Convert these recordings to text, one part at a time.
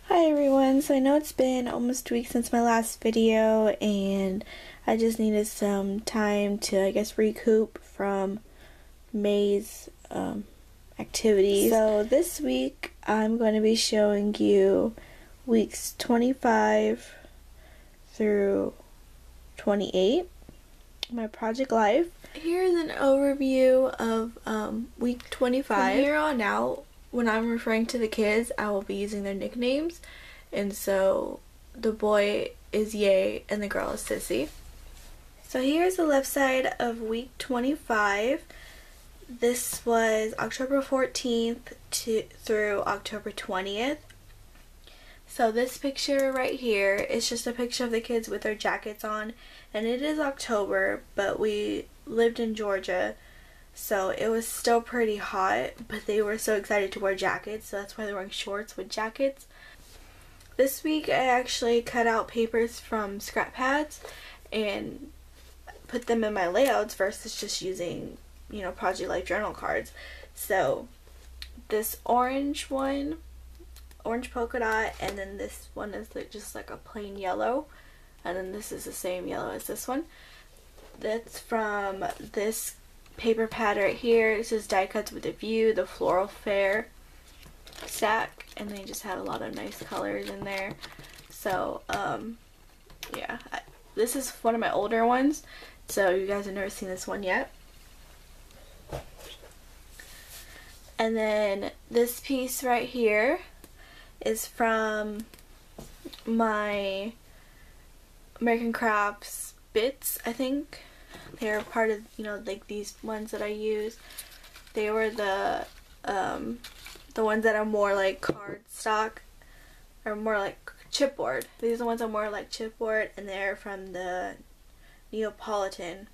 Hi everyone, so I know it's been almost a week since my last video and I just needed some time to recoup from May's activities. So this week I'm going to be showing you weeks 25 through 28, my project life. Here's an overview of week 25. From here on out, when I'm referring to the kids, I will be using their nicknames, and so the boy is Ye and the girl is Sissy. So here's the left side of week 25. This was October 14th through October 20th. So this picture right here is just a picture of the kids with their jackets on, and it is October, but we lived in Georgia, so it was still pretty hot, but they were so excited to wear jackets, so that's why they're wearing shorts with jackets. This week I actually cut out papers from scrap pads and put them in my layouts versus just using, Project Life journal cards. So this orange one, orange polka dot, and then this one is just like a plain yellow, and then this is the same yellow as this one. That's from this paper pad right here. This is die cuts with a view, the floral fair stack, and they just had a lot of nice colors in there. So yeah, this is one of my older ones, so you guys have never seen this one yet. And then this piece right here is from my American Crafts bits, I think. They're part of, like these ones that I use. They were the ones that are more like cardstock, or more like chipboard. These are the ones that are more like chipboard, and they're from the Neapolitan.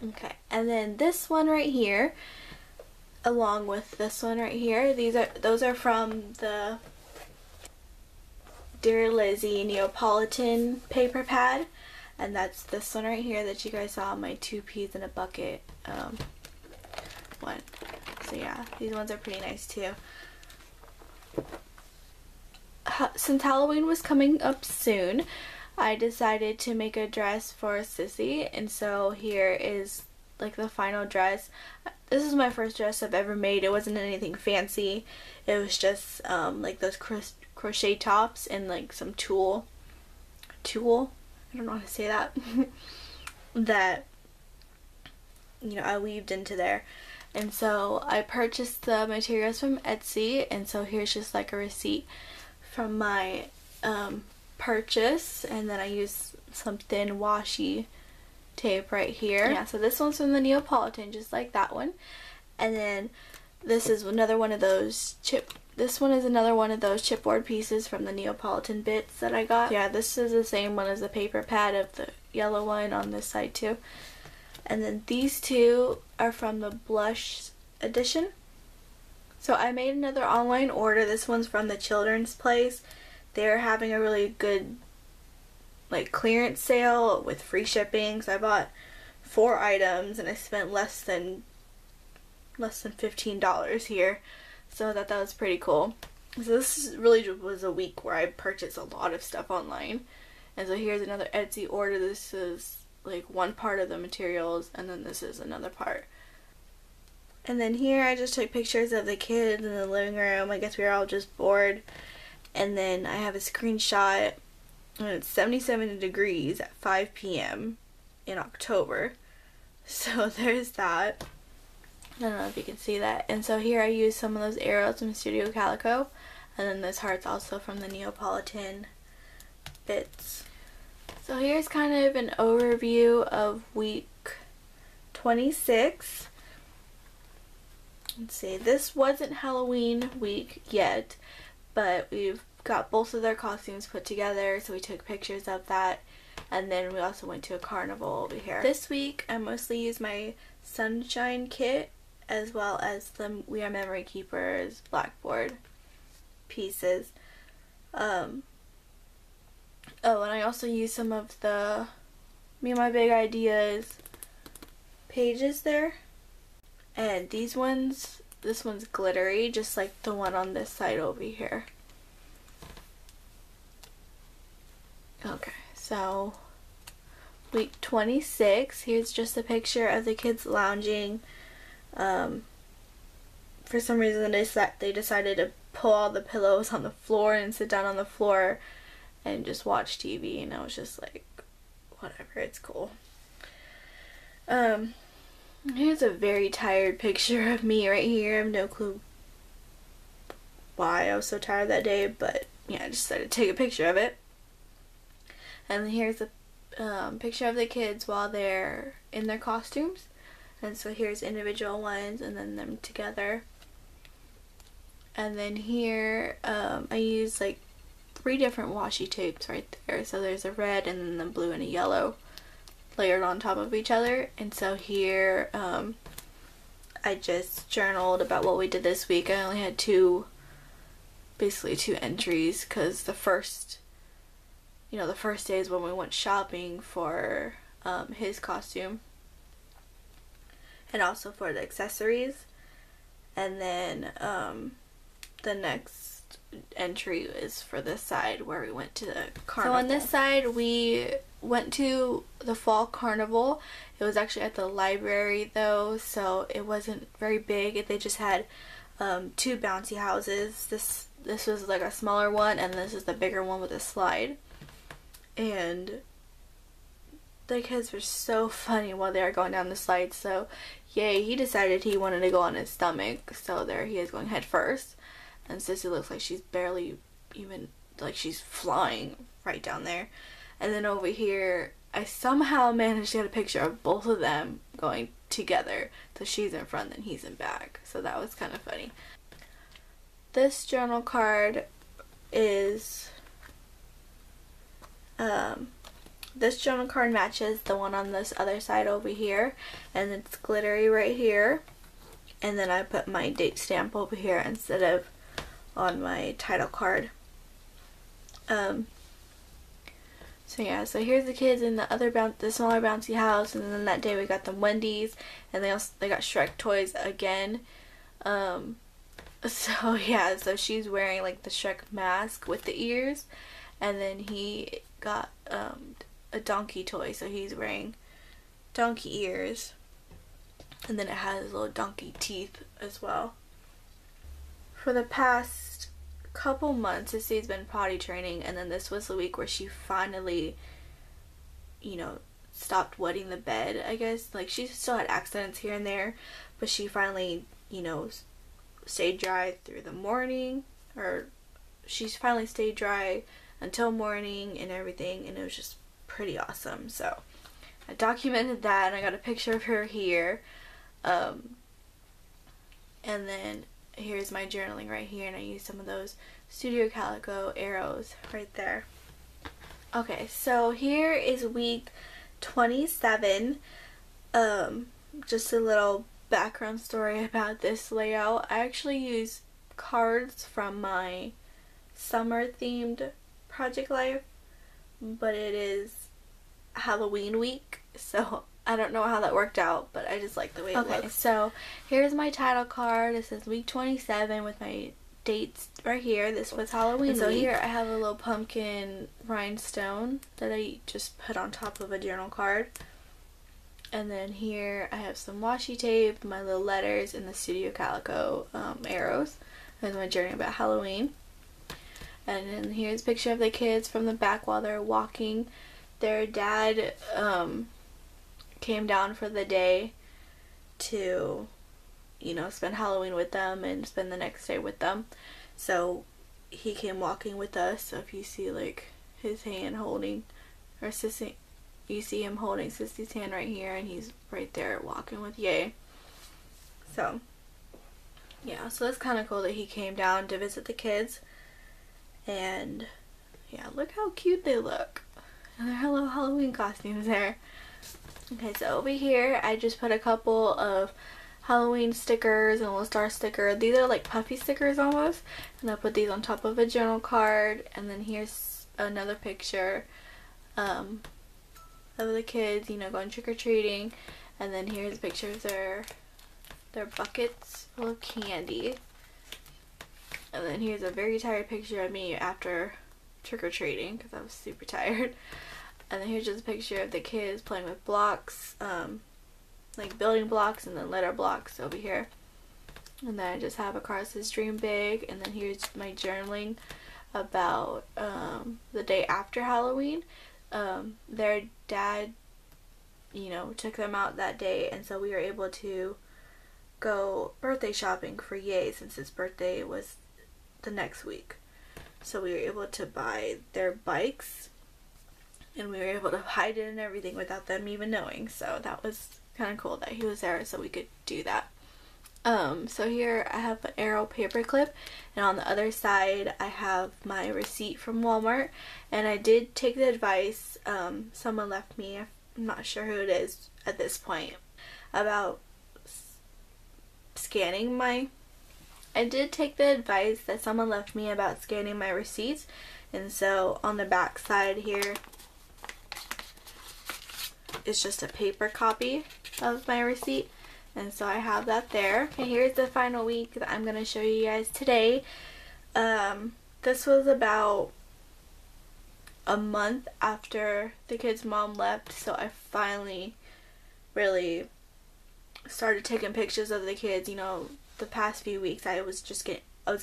Okay, and then this one right here, along with this one right here, those are from the Dear Lizzie Neapolitan paper pad. And that's this one right here that you guys saw, my 2 peas in a bucket one. So yeah, these ones are pretty nice too. Since Halloween was coming up soon, I decided to make a dress for Sissy, and so here is like the final dress. This is my first dress I've ever made. It wasn't anything fancy. It was just like those crochet tops and like some tulle. I don't know how to say that. that I weaved into there. And so I purchased the materials from Etsy, and so here's just like a receipt from my purchase, and then I used some thin washi tape right here. Yeah, so this one's from the Neapolitan, just like that one. And then this is another one of those chipboard pieces from the Neapolitan bits that I got. Yeah, this is the same one as the paper pad of the yellow one on this side too. And then these two are from the blush edition. So I made another online order. This one's from the Children's Place. They're having a really good like clearance sale with free shipping. So I bought 4 items and I spent less than $15 here. So I thought that was pretty cool. So this really was a week where I purchased a lot of stuff online. And so here's another Etsy order. This is like one part of the materials, and then this is another part. And then here I just took pictures of the kids in the living room. I guess we were all just bored. And then I have a screenshot, and it's 77 degrees at 5 p.m. in October. So there's that. I don't know if you can see that. And so here I used some of those arrows from Studio Calico, and then this heart's also from the Neapolitan bits. So here's kind of an overview of week 26. Let's see, this wasn't Halloween week yet, but we've got both of their costumes put together, so we took pictures of that, and then we also went to a carnival over here. This week I mostly used my sunshine kit, as well as the We Are Memory Keepers blackboard pieces. Oh, and I also used some of the Me and My Big Ideas pages there. And these ones, this one's glittery, just like the one on this side over here. Okay, so week 26. Here's just a picture of the kids lounging. For some reason they decided to pull all the pillows on the floor and sit down on the floor and just watch TV, and I was just like, whatever, it's cool. Here's a very tired picture of me right here. I have no clue why I was so tired that day, but yeah, I just decided to take a picture of it. And here's a picture of the kids while they're in their costumes. And so here's individual ones and then them together. And then here I use like 3 different washi tapes right there. So there's a red and then the blue and a yellow layered on top of each other. And so here I just journaled about what we did this week. I only had basically two entries, because the first day is when we went shopping for his costume and also for the accessories, and then the next entry is for this side where we went to the carnival. So on this side we went to the fall carnival. It was actually at the library though, so it wasn't very big. They just had 2 bouncy houses. This was like a smaller one, and this is the bigger one with a slide. And the kids were so funny while they were going down the slide. So yay, he decided he wanted to go on his stomach, so there he is going head first. And Sissy looks like she's barely even, like she's flying right down there. And then over here I somehow managed to get a picture of both of them going together. So she's in front and he's in back. So that was kind of funny. This journal card is this journal card matches the one on this other side over here, and it's glittery right here, and then I put my date stamp over here instead of on my title card. So yeah, so here's the kids in the smaller bouncy house, and then that day we got them Wendy's, and they got Shrek toys again. So yeah, so she's wearing like the Shrek mask with the ears, and then he got a donkey toy, so he's wearing donkey ears, and then it has little donkey teeth as well. For the past couple months, Sissy's been potty training, and then this was the week where she finally, stopped wetting the bed, I guess. Like, she still had accidents here and there, but she finally, stayed dry through the morning, or she's finally stayed dry until morning and everything, and it was just pretty awesome. So I documented that, and I got a picture of her here, and then here's my journaling right here, and I used some of those Studio Calico arrows right there. Okay, so here is week 27. Just a little background story about this layout. I actually use cards from my summer themed Project Life, but it is Halloween week, so I don't know how that worked out, but I just like the way it looks. So here's my title card. It says week 27 with my dates right here. This was Halloween week. So here I have a little pumpkin rhinestone that I just put on top of a journal card. And then here I have some washi tape, my little letters, and the Studio Calico arrows. That's my journey about Halloween. And then here's a picture of the kids from the back while they're walking. Their dad came down for the day to, spend Halloween with them and spend the next day with them. So he came walking with us. So if you see like his hand holding, or Sissy, you see him holding Sissy's hand right here, and he's right there walking with Ye. So yeah, so it's kind of cool that he came down to visit the kids. And yeah, look how cute they look. And their little Halloween costumes there. Okay, so over here I just put a couple of Halloween stickers and a little star sticker. These are like puffy stickers almost. And I put these on top of a journal card. And then here's another picture of the kids, going trick-or-treating. And then here's a picture of their buckets full of candy. And then here's a very tired picture of me after trick-or-treating because I was super tired. And then here's just a picture of the kids playing with blocks, like building blocks and then letter blocks over here. And then I just have a card that says dream big. And then here's my journaling about the day after Halloween. Their dad, you know, took them out that day, and so we were able to go birthday shopping for Ye since his birthday was the next week. So we were able to buy their bikes, and we were able to hide it and everything without them even knowing. So that was kind of cool that he was there so we could do that. So here I have an arrow paper clip, and on the other side I have my receipt from Walmart. And I did take the advice someone left me, I'm not sure who it is at this point, about scanning my... I did take the advice that someone left me about scanning my receipts, and so on the back side here is just a paper copy of my receipt. And so I have that there. And here's the final week that I'm going to show you guys today. This was about a month after the kid's mom left, so I finally really started taking pictures of the kids. You know, the past few weeks I was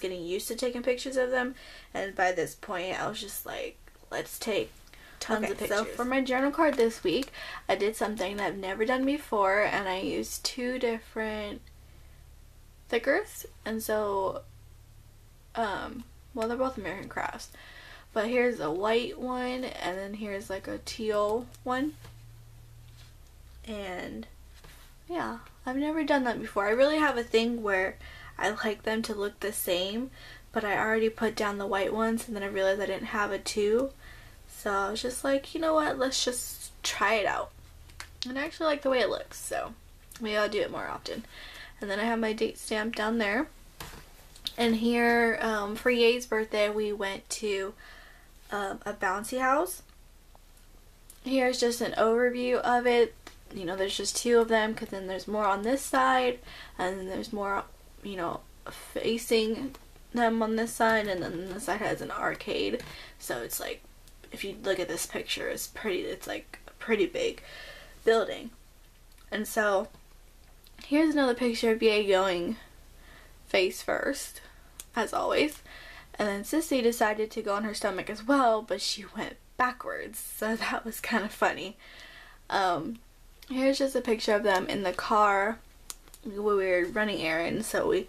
getting used to taking pictures of them, and by this point I was just like, let's take tons of pictures. So for my journal card this week, I did something that I've never done before, and I used 2 different thickers. And so, well, they're both American Crafts, but here's a white one, and then here's like a teal one. And yeah, I've never done that before. I really have a thing where I like them to look the same, but I already put down the white ones, and then I realized I didn't have a 2. So I was just like, you know what, let's just try it out. And I actually like the way it looks, so maybe I'll do it more often. And then I have my date stamp down there. And here, for Ye's birthday, we went to a bouncy house. Here's just an overview of it. You know, there's just 2 of them, because then there's more on this side, and then there's more, you know, facing them on this side, and then this side has an arcade. So it's like, if you look at this picture, it's like a pretty big building. And so here's another picture of Ye going face first, as always. And then Sissy decided to go on her stomach as well, but she went backwards, so that was kind of funny. Here's just a picture of them in the car when we were running errands. So we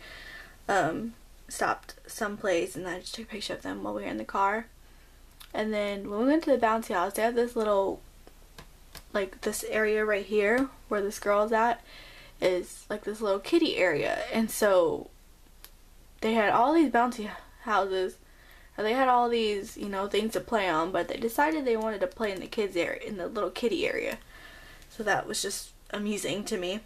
stopped someplace, and I just took a picture of them while we were in the car. And then when we went to the bouncy house, they have this little, like this area right here where this girl's at is like this little kiddie area. And so they had all these bouncy houses, and they had all these, you know, things to play on, but they decided they wanted to play in the kids area, in the little kiddie area. So that was just amusing to me.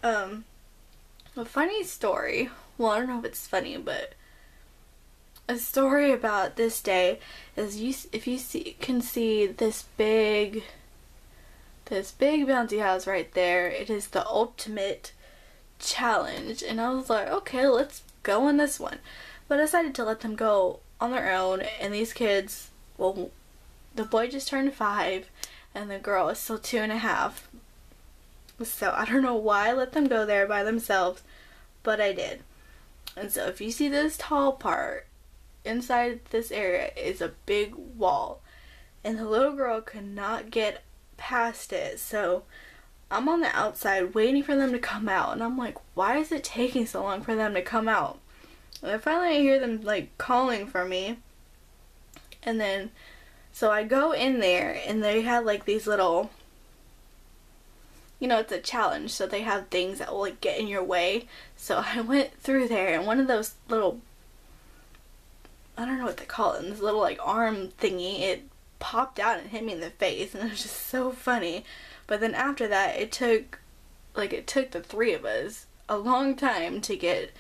A funny story, well, I don't know if it's funny, but a story about this day is if you can see this big bouncy house right there, it is the ultimate challenge. And I was like, okay, let's go on this one. But I decided to let them go on their own, and these kids, well, the boy just turned 5 and the girl is still 2.5. So I don't know why I let them go there by themselves, but I did. And so if you see this tall part, inside this area is a big wall, and the little girl could not get past it. So I'm on the outside waiting for them to come out, and I'm like, why is it taking so long for them to come out? And then finally I hear them like calling for me, and then so I go in there, and they had like these little, you know, it's a challenge, so they have things that will like get in your way. So I went through there, and one of those little, I don't know what they call it, this little like arm thingy, it popped out and hit me in the face, and it was just so funny. But then after that, it took the 3 of us a long time to get,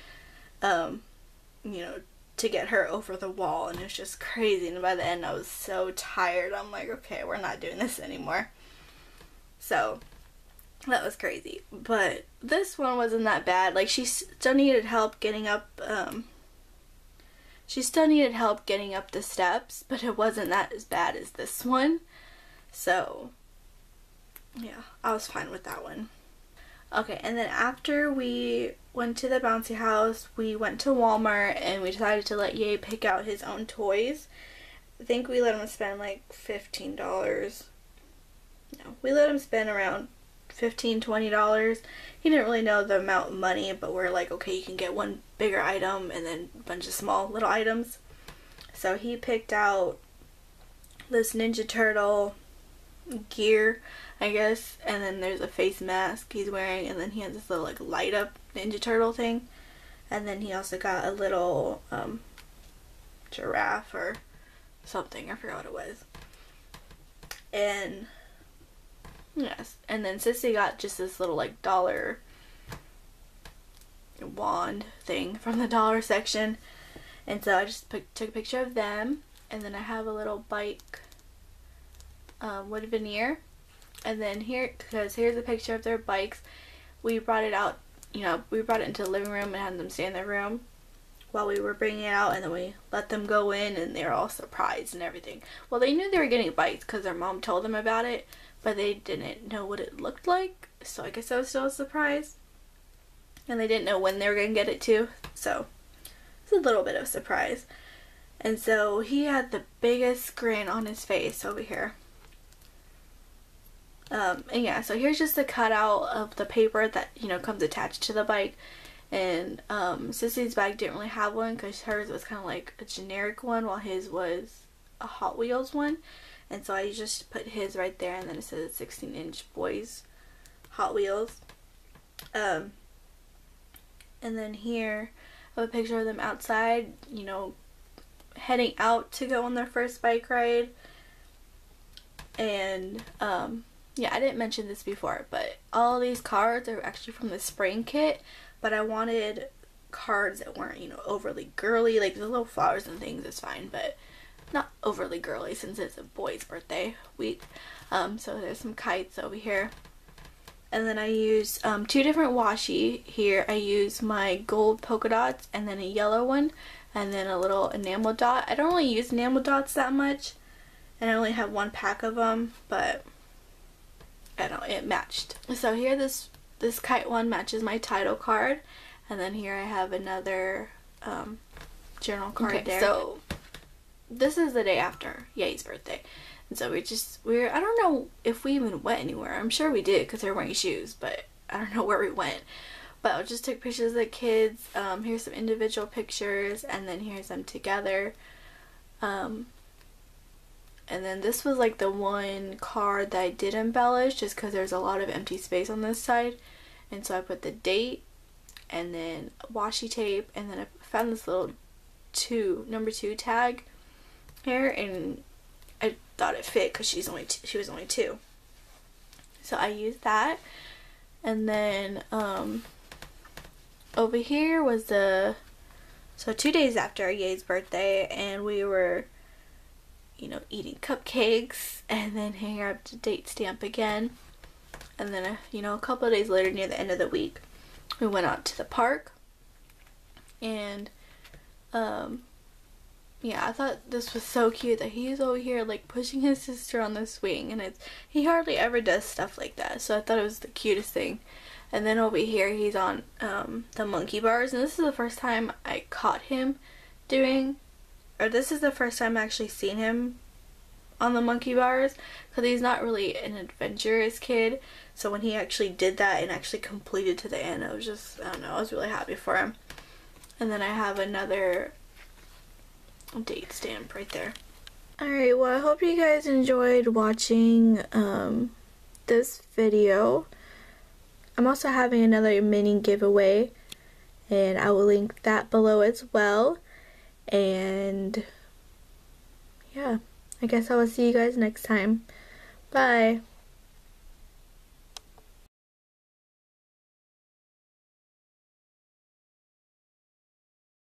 you know, to get her over the wall, and it was just crazy. And by the end, I was so tired. I'm like, okay, we're not doing this anymore. So that was crazy. But this one wasn't that bad. Like, she still needed help getting up, She still needed help getting up the steps, but it wasn't that as bad as this one. So, yeah, I was fine with that one. Okay, and then after we went to the bouncy house, we went to Walmart and we decided to let Ye pick out his own toys. I think we let him spend like $15. No, we let him spend around $15-20. He didn't really know the amount of money, but we're like, okay, you can get one bigger item and then a bunch of small little items. So he picked out this Ninja Turtle gear, I guess, and then there's a face mask he's wearing, and then he has this little like light up Ninja Turtle thing, and then he also got a little giraffe or something, I forgot what it was. And yes, and then Sissy got just this little like dollar wand thing from the dollar section, and so I just took a picture of them, and then I have a little bike wood veneer, and then here, because here's a picture of their bikes. We brought it out, you know, we brought it into the living room and had them stay in their room while we were bringing it out, and then we let them go in, and they were all surprised and everything. Well, they knew they were getting bikes because their mom told them about it, but they didn't know what it looked like, so I guess that was still a surprise. And they didn't know when they were going to get it too, so it's a little bit of a surprise. And so he had the biggest grin on his face over here. And yeah, so here's just a cutout of the paper that, you know, comes attached to the bike. And Sissy's bag didn't really have one because hers was kind of like a generic one, while his was a Hot Wheels one. And so I just put his right there, and then it says 16-inch boys Hot Wheels. And then here I have a picture of them outside, you know, heading out to go on their first bike ride. And yeah, I didn't mention this before, but all these cards are actually from the spring kit, but I wanted cards that weren't, you know, overly girly. Like the little flowers and things is fine, but not overly girly since it's a boy's birthday week. So there's some kites over here. And then I used 2 different washi here. I used my gold polka dots and then a yellow one, and then a little enamel dot. I don't really use enamel dots that much, and I only have 1 pack of them, but I don't know, it matched. So here this kite one matches my title card, and then here I have another journal card there. So this is the day after Ye's birthday. And so we're I don't know if we even went anywhere. I'm sure we did because they're wearing shoes, but I don't know where we went. But I just took pictures of the kids. Here's some individual pictures, and then here's them together. And then this was like the one card that I did embellish just because there's a lot of empty space on this side. And so I put the date and then washi tape, and then I found this little number 2 tag here, and I thought it fit because she was only 2. So I used that. And then over here was so 2 days after Ye's birthday, and we were, you know, eating cupcakes, and then hanging up the date stamp again. And then you know, a couple of days later, near the end of the week, we went out to the park. And yeah, I thought this was so cute that he's over here like pushing his sister on the swing, and he hardly ever does stuff like that, so I thought it was the cutest thing. And then over here he's on the monkey bars, and this is the first time I caught him this is the first time I actually seen him on the monkey bars, because he's not really an adventurous kid. So when he actually did that and actually completed to the end, I was just, I don't know, I was really happy for him. And then I have another date stamp right there. Alright, well, I hope you guys enjoyed watching this video. I'm also having another mini giveaway, and I will link that below as well. And yeah, I guess I will see you guys next time. Bye.